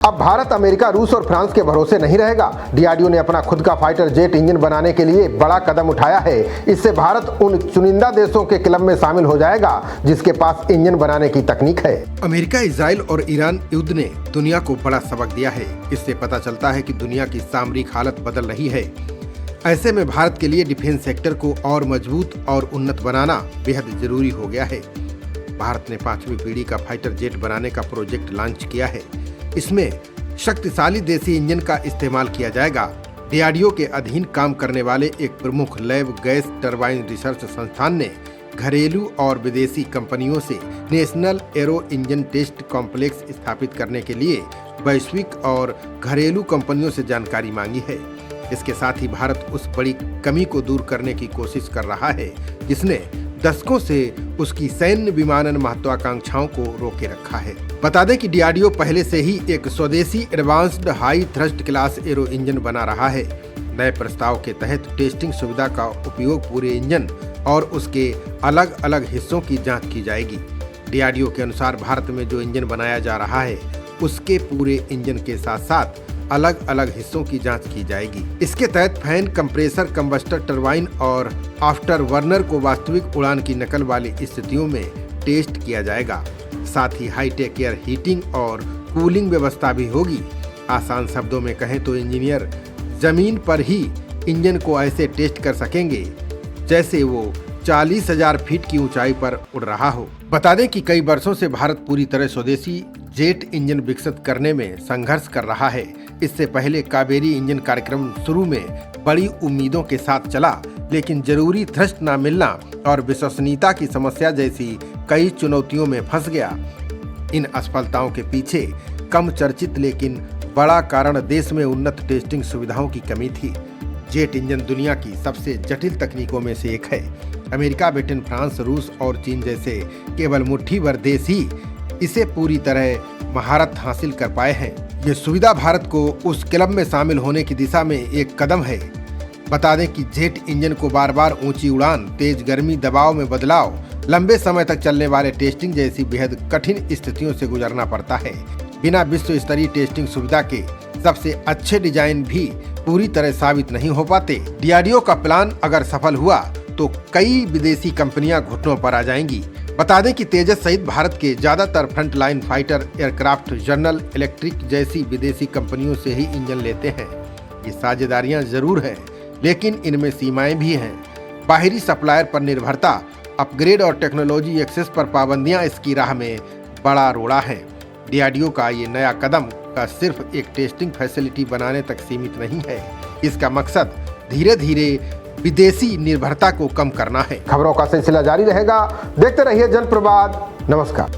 अब भारत अमेरिका, रूस और फ्रांस के भरोसे नहीं रहेगा। डीआरडीओ ने अपना खुद का फाइटर जेट इंजन बनाने के लिए बड़ा कदम उठाया है। इससे भारत उन चुनिंदा देशों के क्लब में शामिल हो जाएगा जिसके पास इंजन बनाने की तकनीक है। अमेरिका, इजराइल और ईरान युद्ध ने दुनिया को बड़ा सबक दिया है। इससे पता चलता है कि दुनिया की सामरिक हालत बदल रही है। ऐसे में भारत के लिए डिफेंस सेक्टर को और मजबूत और उन्नत बनाना बेहद जरूरी हो गया है। भारत ने 5वीं पीढ़ी का फाइटर जेट बनाने का प्रोजेक्ट लॉन्च किया है। इसमें शक्तिशाली देसी इंजन का इस्तेमाल किया जाएगा। डीआरडीओ के अधीन काम करने वाले एक प्रमुख लैब गैस टरबाइन रिसर्च संस्थान ने घरेलू और विदेशी कंपनियों से national aero engine test complex स्थापित करने के लिए वैश्विक और घरेलू कंपनियों से जानकारी मांगी है। इसके साथ ही भारत उस बड़ी कमी को दूर करने की कोशिश कर रहा है जिसने दशकों से उसकी सैन्य विमानन महत्वाकांक्षाओं को रोके रखा है। बता दें कि डीआरडीओ पहले से ही एक स्वदेशी advanced high thrust class arrow engine बना रहा है। नए प्रस्ताव के तहत टेस्टिंग सुविधा का उपयोग पूरे इंजन और उसके अलग अलग हिस्सों की जांच की जाएगी। डीआरडीओ के अनुसार भारत में जो इंजन बनाया जा रहा है उसके पूरे इंजन के साथ साथ अलग अलग हिस्सों की जांच की जाएगी। इसके तहत फैन, कंप्रेसर, कंबस्टर टरबाइन और आफ्टर बर्नर को वास्तविक उड़ान की नकल वाली स्थितियों में टेस्ट किया जाएगा। साथ ही हाईटेक एयर हीटिंग और कूलिंग व्यवस्था भी होगी। आसान शब्दों में कहें तो इंजीनियर जमीन पर ही इंजन को ऐसे टेस्ट कर सकेंगे जैसे वो 40,000 फीट की ऊंचाई पर उड़ रहा हो। बता दें कि कई वर्षों से भारत पूरी तरह स्वदेशी जेट इंजन विकसित करने में संघर्ष कर रहा है। इससे पहले कावेरी इंजन कार्यक्रम शुरू में बड़ी उम्मीदों के साथ चला, लेकिन जरूरी थ्रस्ट न मिलना और विश्वसनीयता की समस्या जैसी कई चुनौतियों में फंस गया। इन असफलताओं के पीछे कम चर्चित लेकिन बड़ा कारण देश में उन्नत टेस्टिंग सुविधाओं की कमी थी। जेट इंजन दुनिया की सबसे जटिल तकनीकों में से एक है। अमेरिका, ब्रिटेन, फ्रांस, रूस और चीन जैसे केवल मुट्ठी भर देश ही इसे पूरी तरह महारत हासिल कर पाए हैं। ये सुविधा भारत को उस क्लब में शामिल होने की दिशा में एक कदम है। बता दें कि जेट इंजन को बार बार ऊंची उड़ान, तेज गर्मी, दबाव में बदलाव, लंबे समय तक चलने वाले टेस्टिंग जैसी बेहद कठिन स्थितियों से गुजरना पड़ता है। बिना विश्व स्तरीय टेस्टिंग सुविधा के सबसे अच्छे डिजाइन भी पूरी तरह साबित नहीं हो पाते। डीआरडीओ का प्लान अगर सफल हुआ तो कई विदेशी कंपनियां घुटनों पर आ जाएंगी। बता दें कि तेजस सहित भारत के ज्यादातर front line fighter aircraft general electric जैसी विदेशी कंपनियों से ही इंजन लेते हैं। ये साझेदारियां जरूर हैं, लेकिन इनमें सीमाएं भी हैं। बाहरी सप्लायर पर निर्भरता, अपग्रेड और टेक्नोलॉजी एक्सेस पर पाबंदियां इसकी राह में बड़ा रोड़ा है। डीआरडीओ का ये नया कदम का सिर्फ एक टेस्टिंग फैसिलिटी बनाने तक सीमित नहीं है। इसका मकसद धीरे धीरे विदेशी निर्भरता को कम करना है। खबरों का सिलसिला जारी रहेगा। देखते रहिए जनप्रवाद। नमस्कार।